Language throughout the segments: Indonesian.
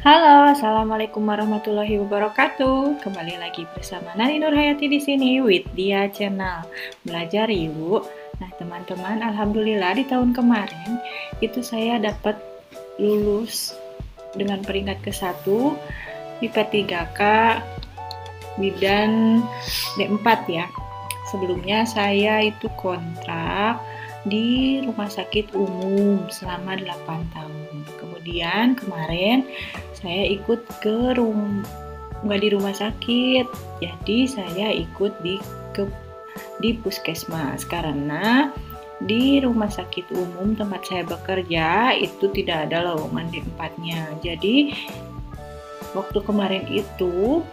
Halo, assalamualaikum warahmatullahi wabarakatuh. Kembali lagi bersama Nani Nurhayati di sini with Dia Channel. Belajar yuk. Nah, teman-teman, alhamdulillah di tahun kemarin itu saya dapat lulus dengan peringkat ke-1 IPA 3K bidan D4 ya. Sebelumnya saya itu kontrak di rumah sakit umum selama 8 tahun. Kemudian kemarin saya ikut ke nggak di rumah sakit, jadi saya ikut di puskesmas karena di rumah sakit umum tempat saya bekerja itu tidak ada lowongan D4-nya. Jadi waktu kemarin itu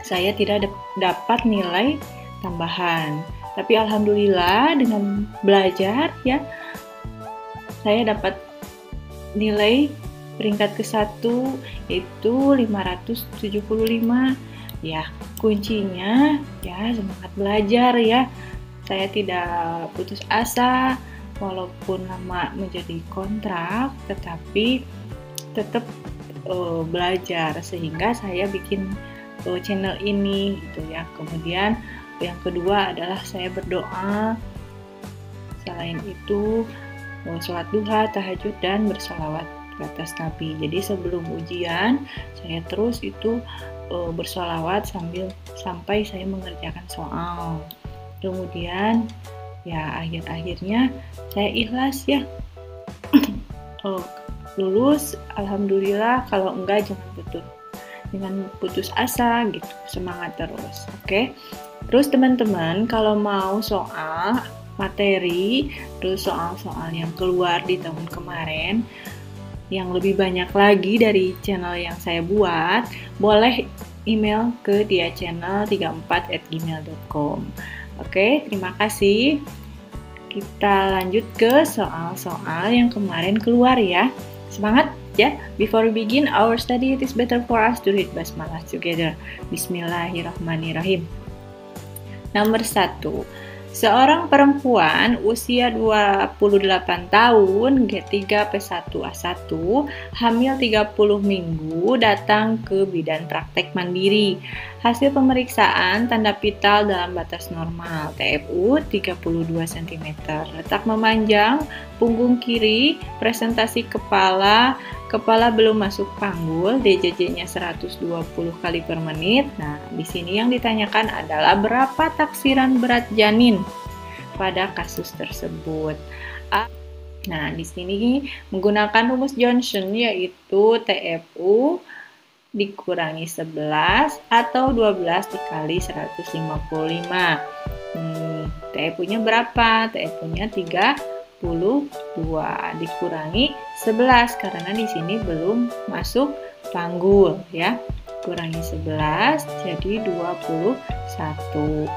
saya tidak dapat nilai tambahan. Tapi alhamdulillah dengan belajar ya, saya dapat nilai peringkat ke-1 yaitu 575. Ya, kuncinya ya semangat belajar ya. Saya tidak putus asa walaupun lama menjadi kontrak, tetapi tetap belajar sehingga saya bikin channel ini gitu ya. Kemudian yang kedua adalah saya berdoa. Selain itu sholat duha, tahajud, dan bersalawat ke atas Nabi. Jadi sebelum ujian saya terus itu bersalawat sampai saya mengerjakan soal. Kemudian ya akhirnya saya ikhlas ya. Lulus alhamdulillah. Kalau enggak jangan putus asa gitu, semangat terus. Oke. Terus teman-teman kalau mau soal materi, terus soal-soal yang keluar di tahun kemarin yang lebih banyak lagi dari channel yang saya buat, boleh email ke diachannel34@gmail.com. Oke, terima kasih. Kita lanjut ke soal-soal yang kemarin keluar ya. Semangat ya. Before we begin our study, it is better for us to read basmalah together. Bismillahirrahmanirrahim. Nomor 1. Seorang perempuan usia 28 tahun, G3 P1A1, hamil 30 minggu, datang ke bidan praktek mandiri. Hasil pemeriksaan tanda vital dalam batas normal, TFU 32 cm, letak memanjang, punggung kiri, presentasi kepala belum masuk panggul, DJJ-nya 120 kali per menit. Nah, di sini yang ditanyakan adalah berapa taksiran berat janin pada kasus tersebut. Nah, di sini menggunakan rumus Johnson yaitu TFU dikurangi 11 atau 12 dikali 155. TFU-nya berapa? TFU-nya 32 dikurangi 11 karena di sini belum masuk panggul ya. Kurangi 11 jadi 21.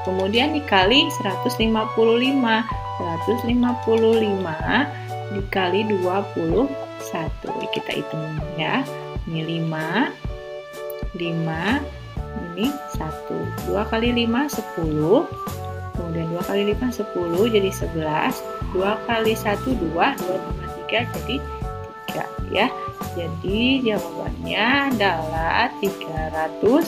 Kemudian dikali 155. 155 dikali 21. Kita hitung ya. Ini 5, ini 1. 2 kali 5 10. Kemudian 2 kali 5 10 jadi 11. 2 kali 1 2, 2 tambah 3 jadi 3 ya. Jadi jawabannya adalah 3.255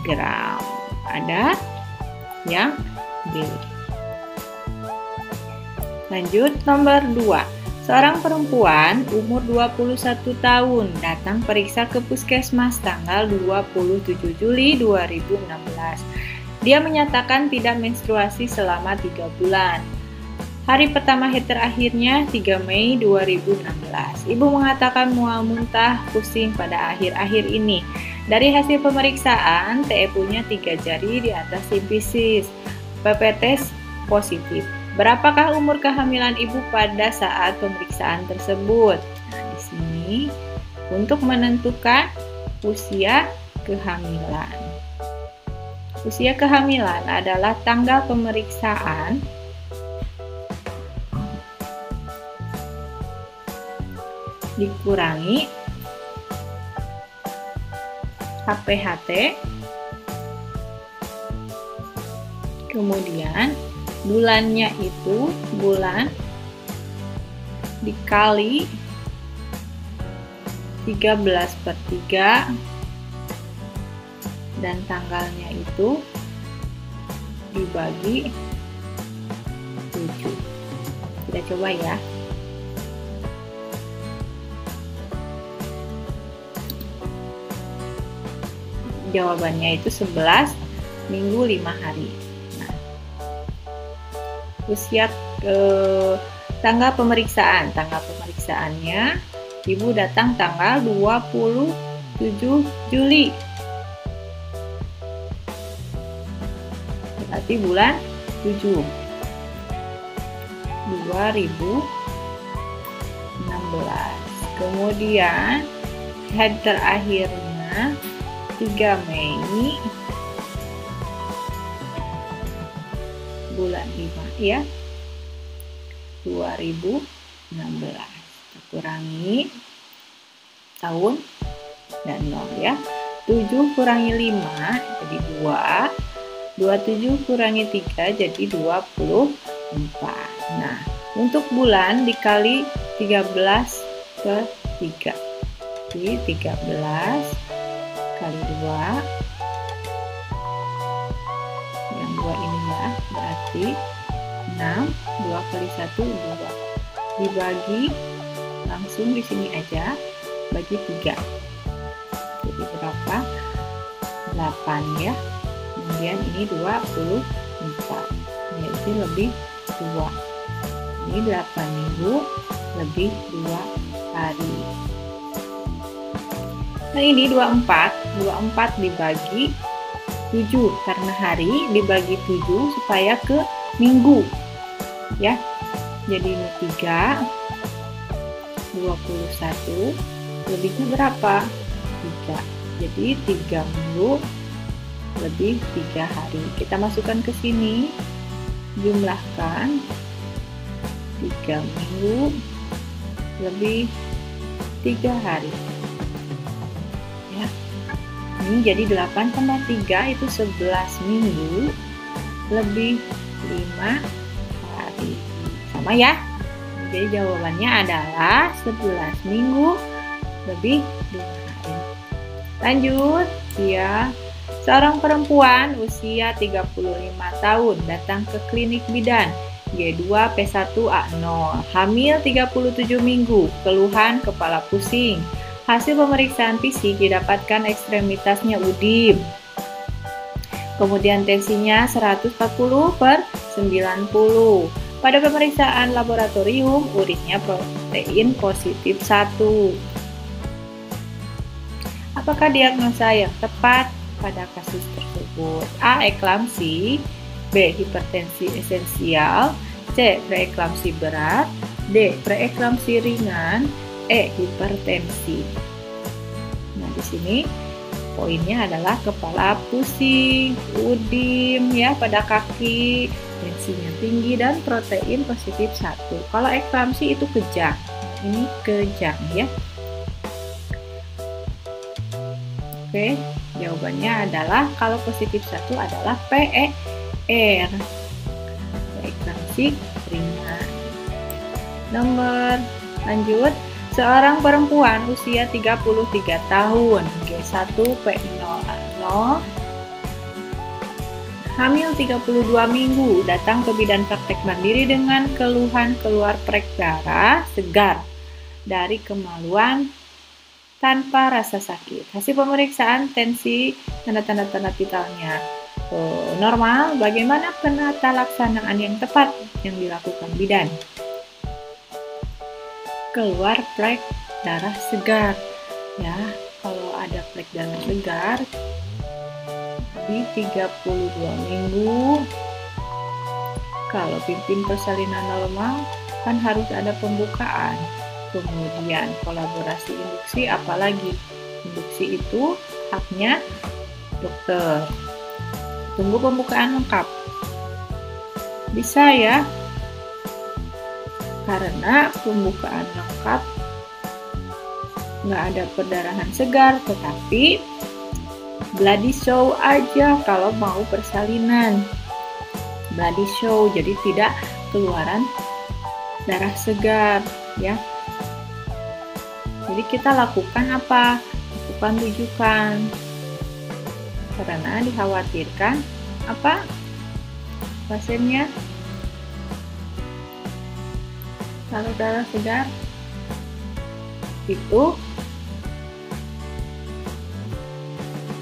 gram. Ada yang B. Lanjut nomor 2. Seorang perempuan umur 21 tahun datang periksa ke puskesmas tanggal 27 Juli 2016. Dia menyatakan tidak menstruasi selama 3 bulan. Hari pertama haid terakhirnya 3 Mei 2016. Ibu mengatakan mual, muntah, pusing pada akhir-akhir ini. Dari hasil pemeriksaan, TFU-nya 3 jari di atas simpisis. PPT positif. Berapakah umur kehamilan ibu pada saat pemeriksaan tersebut? Nah, di sini untuk menentukan usia kehamilan. Usia kehamilan adalah tanggal pemeriksaan dikurangi HPHT, kemudian bulannya itu bulan dikali 13/3 dan tanggalnya itu dibagi 7. Kita coba ya. Jawabannya itu 11 minggu 5 hari. Nah, usia tanggal pemeriksaan. Tanggal pemeriksaannya Ibu datang tanggal 27 Juli. Berarti bulan 7. 2016. Kemudian hari terakhirnya 3 Mei bulan 5 ya, 2016. Kita kurangi tahun dan 0 ya. 7 kurangi 5 jadi 2. 27 kurangi 3 jadi 24. Nah, untuk bulan dikali 13/3. Jadi 13 kali 2, yang 2 ini ya, berarti 6, 2 kali 1, 2. Dibagi langsung di sini aja, bagi 3. Jadi berapa? 8 ya. Kemudian ini 24, yaitu lebih 2. Ini 8 minggu lebih 2 hari. Nah, ini 24 dibagi 7 karena hari dibagi 7 supaya ke minggu ya. Jadi ini 3, 21 lebihnya berapa? 3. Jadi 3 minggu lebih 3 hari. Kita masukkan ke sini, jumlahkan 3 minggu lebih 3 hari. Ini jadi 8/3 itu 11 minggu lebih 5 hari. Sama ya. Jadi jawabannya adalah 11 minggu lebih 5 hari. Lanjut ya. Seorang perempuan usia 35 tahun datang ke klinik bidan G2P1A0, hamil 37 minggu, keluhan kepala pusing. Hasil pemeriksaan fisik didapatkan ekstremitasnya udim. Kemudian tensinya 140/90. Pada pemeriksaan laboratorium, urinnya protein positif 1. Apakah diagnosa yang tepat pada kasus tersebut? A. Eklamsi, B. Hipertensi esensial, C. Preeklamsi berat, D. Preeklamsi ringan, E. Hipertensi. Nah, di sini poinnya adalah kepala pusing, udim ya pada kaki, tensinya tinggi dan protein positif 1. Kalau eklamsi itu kejang. Ini kejang ya. Oke, jawabannya adalah kalau positif 1 adalah PER. Eklamsi ringan. Lanjut. Seorang perempuan usia 33 tahun, G1P0A0, hamil 32 minggu, datang ke bidan praktek mandiri dengan keluhan keluar prek darah segar dari kemaluan tanpa rasa sakit. Hasil pemeriksaan tensi, tanda-tanda vitalnya normal. Bagaimana penata laksanaan yang tepat yang dilakukan bidan? Keluar plek darah segar ya. Kalau ada plek darah segar di 32 minggu, kalau pimpin persalinan normal kan harus ada pembukaan. Kemudian kolaborasi induksi, apalagi induksi itu haknya dokter. Tunggu pembukaan lengkap. Bisa ya, karena pembukaan lengkap nggak ada perdarahan segar, tetapi bloody show aja kalau mau persalinan. Bloody show, jadi tidak keluaran darah segar. ya. Jadi kita lakukan apa? Lakukan rujukan. Karena dikhawatirkan apa? Pasiennya kalau darah segar itu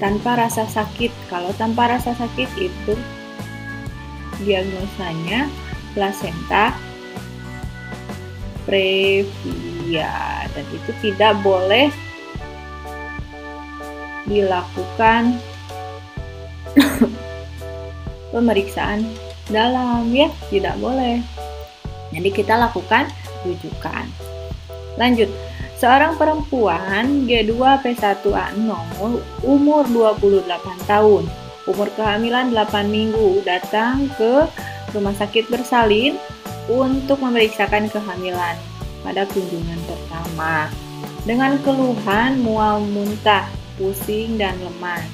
tanpa rasa sakit. Kalau tanpa rasa sakit itu diagnosanya plasenta previa, dan itu tidak boleh dilakukan pemeriksaan dalam, ya, tidak boleh. Jadi kita lakukan rujukan. Lanjut. Seorang perempuan G2P1A0 umur 28 tahun, umur kehamilan 8 minggu, datang ke rumah sakit bersalin untuk memeriksakan kehamilan pada kunjungan pertama dengan keluhan mual muntah, pusing dan lemas.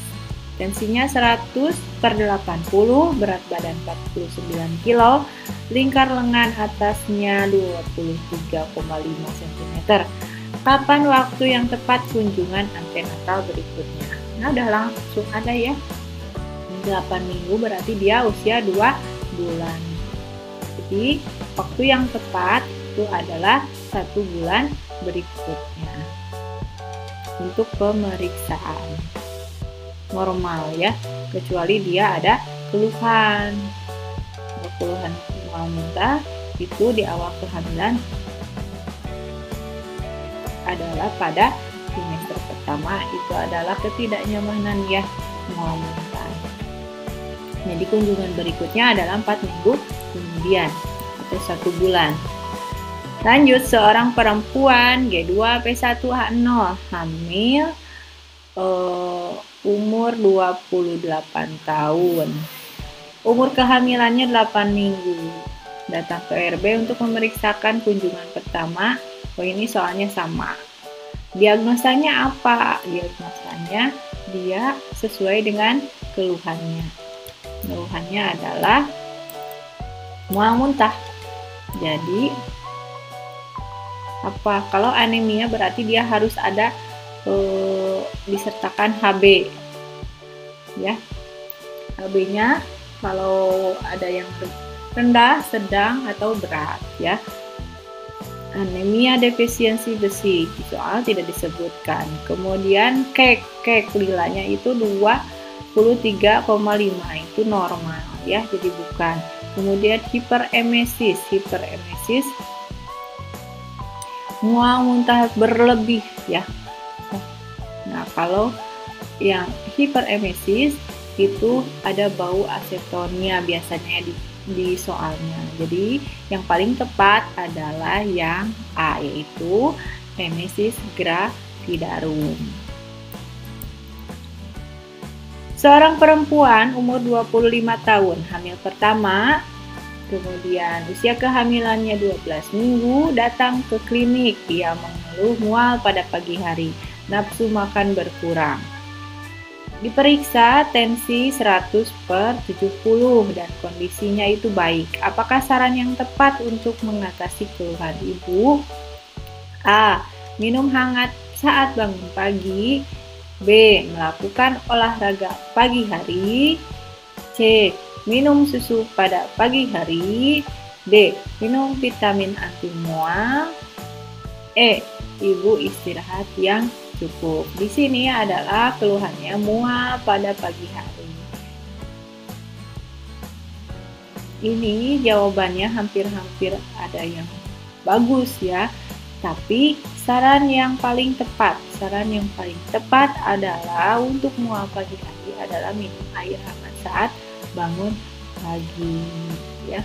Tensinya 100/80, berat badan 49 kg, lingkar lengan atasnya 23,5 cm. Kapan waktu yang tepat kunjungan antenatal berikutnya? Nah, udah langsung ada ya. 8 minggu berarti dia usia 2 bulan. Jadi, waktu yang tepat itu adalah 1 bulan berikutnya untuk pemeriksaan. Normal ya, kecuali dia ada keluhan. Keluhan mual muntah itu di awal kehamilan adalah pada trimester pertama, itu adalah ketidaknyamanan ya, mual muntah. Jadi kunjungan berikutnya adalah 4 minggu kemudian atau 1 bulan. Lanjut, seorang perempuan G2P1A0 hamil umur 28 tahun. Umur kehamilannya 8 minggu. Datang ke RB untuk memeriksakan kunjungan pertama. Oh, ini soalnya sama. Diagnosanya apa? Diagnosanya dia sesuai dengan keluhannya. Keluhannya adalah mual muntah. Jadi apa? Kalau anemia berarti dia harus ada disertakan HB. Ya. HB-nya kalau ada yang rendah, sedang atau berat ya. Anemia defisiensi besi, soal tidak disebutkan. Kemudian kek lilanya itu 23,5, itu normal ya, jadi bukan. Kemudian hiperemesis mual muntah berlebih ya. Nah, kalau yang hiperemesis itu ada bau asetonia biasanya di soalnya. Jadi yang paling tepat adalah yang A, yaitu emesis gravidarum. Seorang perempuan umur 25 tahun, hamil pertama, kemudian usia kehamilannya 12 minggu, datang ke klinik. Ia mengeluh mual pada pagi hari, nafsu makan berkurang. Diperiksa tensi 100/70 dan kondisinya itu baik. Apakah saran yang tepat untuk mengatasi keluhan ibu? A. Minum hangat saat bangun pagi. B. Melakukan olahraga pagi hari. C. Minum susu pada pagi hari. D. Minum vitamin anti mual. E. Ibu istirahat yang cukup. Di sini adalah keluhannya mual pada pagi hari. Ini jawabannya hampir-hampir ada yang bagus ya. Tapi saran yang paling tepat adalah untuk mual pagi hari adalah minum air hangat saat bangun pagi ya.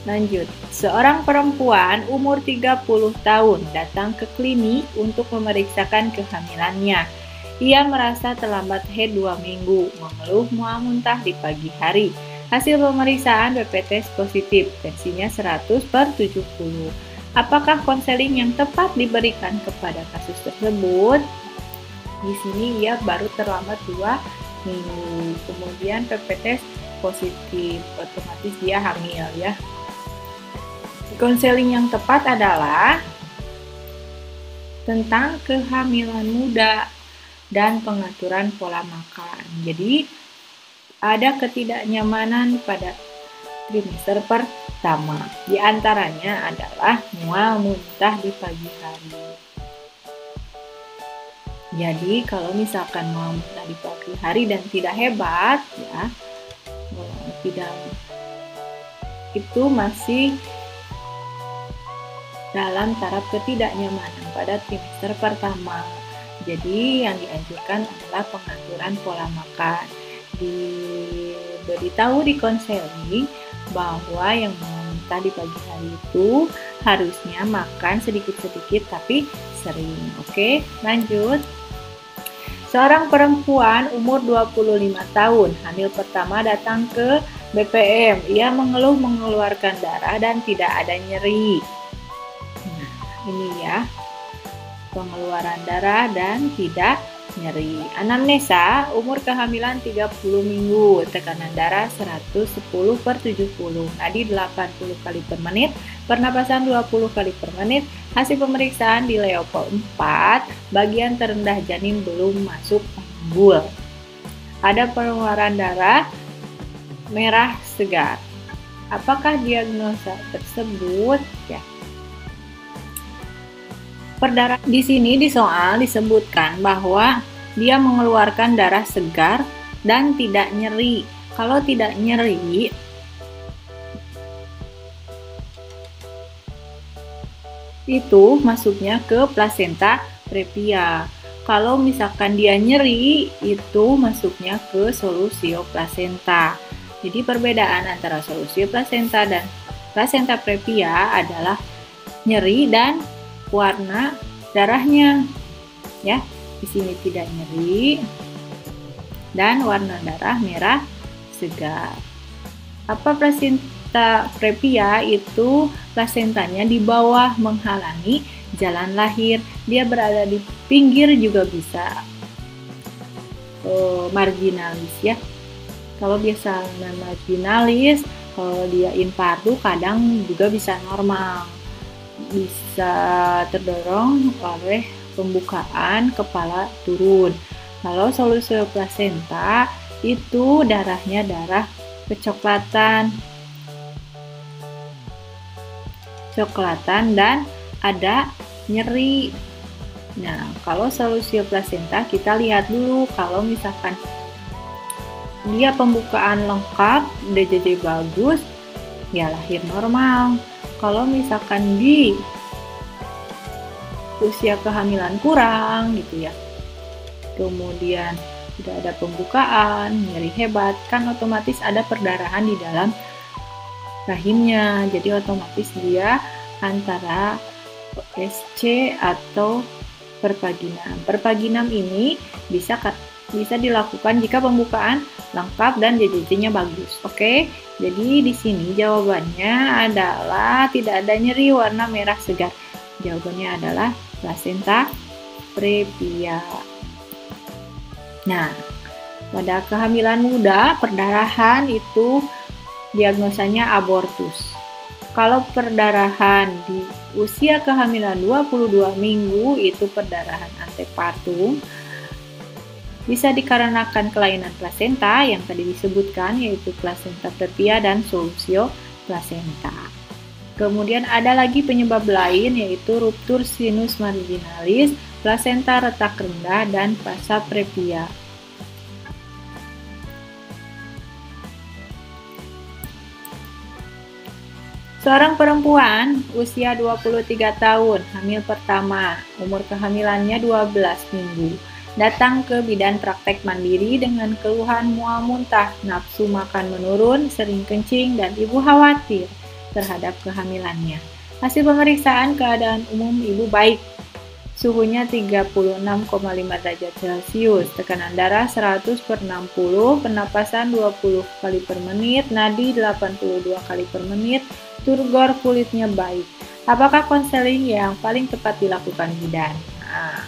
Lanjut, seorang perempuan umur 30 tahun datang ke klinik untuk memeriksakan kehamilannya. Ia merasa terlambat haid 2 minggu, mengeluh mual muntah di pagi hari. Hasil pemeriksaan PPT positif, tensinya 100/70. Apakah konseling yang tepat diberikan kepada kasus tersebut? Di sini ia baru terlambat 2 minggu, kemudian PPT positif, otomatis dia hamil ya. Konseling yang tepat adalah tentang kehamilan muda dan pengaturan pola makan. Jadi, ada ketidaknyamanan pada trimester pertama. Di antaranya adalah mual muntah di pagi hari. Jadi, kalau misalkan mual muntah di pagi hari dan tidak hebat, ya, tidak, itu masih dalam taraf ketidaknyamanan pada trimester pertama. Jadi yang dianjurkan adalah pengaturan pola makan. Diberitahu di konseling bahwa yang muntah di pagi hari itu harusnya makan sedikit-sedikit tapi sering. Oke, lanjut. Seorang perempuan umur 25 tahun, hamil pertama datang ke BPM. Ia mengeluh mengeluarkan darah dan tidak ada nyeri. Ini ya, pengeluaran darah dan tidak nyeri. Anamnesa, umur kehamilan 30 minggu, tekanan darah 110/70, nadi 80 kali per menit, pernapasan 20 kali per menit. Hasil pemeriksaan di Leopold 4, bagian terendah janin belum masuk panggul. Ada pengeluaran darah merah segar. Apakah diagnosa tersebut? Ya. Di sini di soal disebutkan bahwa dia mengeluarkan darah segar dan tidak nyeri. Kalau tidak nyeri, itu masuknya ke plasenta previa. Kalau misalkan dia nyeri, itu masuknya ke solusio plasenta. Jadi perbedaan antara solusio plasenta dan plasenta previa adalah nyeri dan warna darahnya, ya. Di sini tidak nyeri dan warna darah merah segar. Apa plasenta previa? Itu plasentanya di bawah menghalangi jalan lahir. Dia berada di pinggir juga bisa. Marginalis ya. Kalau biasa marginalis, kalau dia infardu kadang juga bisa normal. Bisa terdorong oleh pembukaan kepala turun. Kalau solusio plasenta itu darahnya darah kecoklatan dan ada nyeri. Nah, kalau solusio plasenta kita lihat dulu, kalau misalkan dia pembukaan lengkap, DJJ bagus, ya lahir normal. Kalau misalkan di usia kehamilan kurang gitu ya, kemudian tidak ada pembukaan, nyeri hebat, kan otomatis ada perdarahan di dalam rahimnya. Jadi otomatis dia antara SC atau perpaginam. Perpaginam ini bisa dilakukan jika pembukaan lengkap dan JJJ-nya bagus. Oke, jadi di sini jawabannya adalah tidak ada nyeri, warna merah segar. Jawabannya adalah plasenta previa. Nah, pada kehamilan muda, perdarahan itu diagnosanya abortus. Kalau perdarahan di usia kehamilan 22 minggu itu perdarahan antepartum. Bisa dikarenakan kelainan plasenta yang tadi disebutkan, yaitu plasenta previa dan solusio plasenta. Kemudian ada lagi penyebab lain, yaitu ruptur sinus marginalis, plasenta retak rendah, dan pasa previa. Seorang perempuan usia 23 tahun, hamil pertama, umur kehamilannya 12 minggu. Datang ke bidan praktek mandiri dengan keluhan mual muntah, nafsu makan menurun, sering kencing, dan ibu khawatir terhadap kehamilannya. Hasil pemeriksaan keadaan umum ibu baik. Suhunya 36,5 derajat Celcius, tekanan darah 100/60, pernapasan 20 kali per menit, nadi 82 kali per menit, turgor kulitnya baik. Apakah konseling yang paling tepat dilakukan bidan? Nah,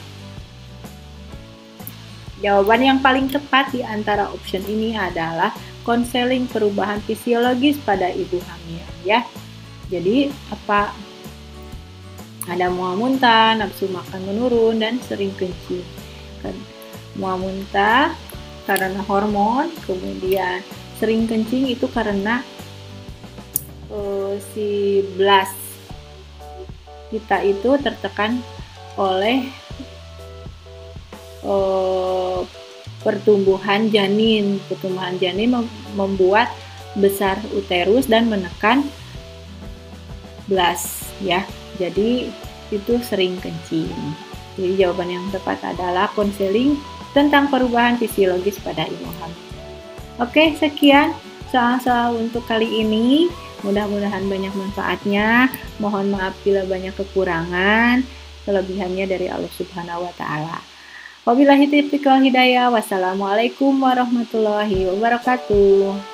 jawaban yang paling tepat di antara option ini adalah konseling perubahan fisiologis pada ibu hamil ya. Jadi apa? Ada mual muntah, nafsu makan menurun, dan sering kencing. Mual muntah karena hormon, kemudian sering kencing itu karena si blast kita itu tertekan oleh pertumbuhan janin. Pertumbuhan janin membuat besar uterus dan menekan blast ya. Jadi itu sering kencing. Jadi jawaban yang tepat adalah konseling tentang perubahan fisiologis pada ibu hamil. Oke, sekian soal-soal untuk kali ini. Mudah-mudahan banyak manfaatnya. Mohon maaf bila banyak kekurangan. Kelebihannya dari Allah Subhanahu wa taala. Wabillahi taufiq wal hidayah. Wassalamualaikum warahmatullahi wabarakatuh.